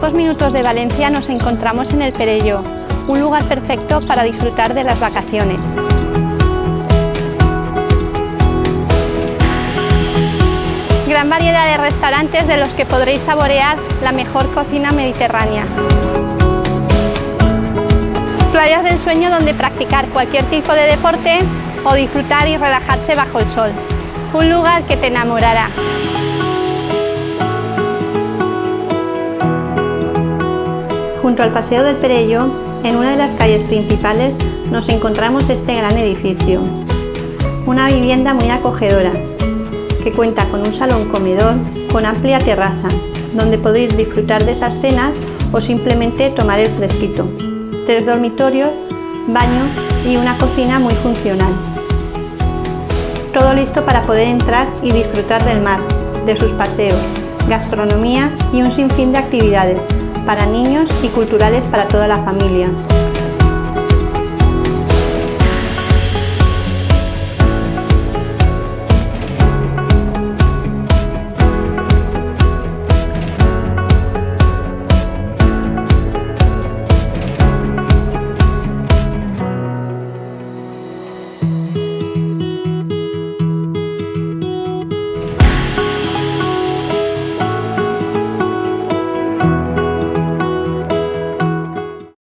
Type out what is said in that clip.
pocos minutos de Valencia nos encontramos en el Perelló, un lugar perfecto para disfrutar de las vacaciones. Gran variedad de restaurantes de los que podréis saborear la mejor cocina mediterránea. Playas del sueño donde practicar cualquier tipo de deporte o disfrutar y relajarse bajo el sol. Un lugar que te enamorará. Junto al Paseo del Perelló, en una de las calles principales, nos encontramos este gran edificio. Una vivienda muy acogedora, que cuenta con un salón comedor con amplia terraza, donde podéis disfrutar de esas cenas o simplemente tomar el fresquito. 3 dormitorios, baño y una cocina muy funcional. Todo listo para poder entrar y disfrutar del mar, de sus paseos, gastronomía y un sinfín de actividades para niños y culturales para toda la familia.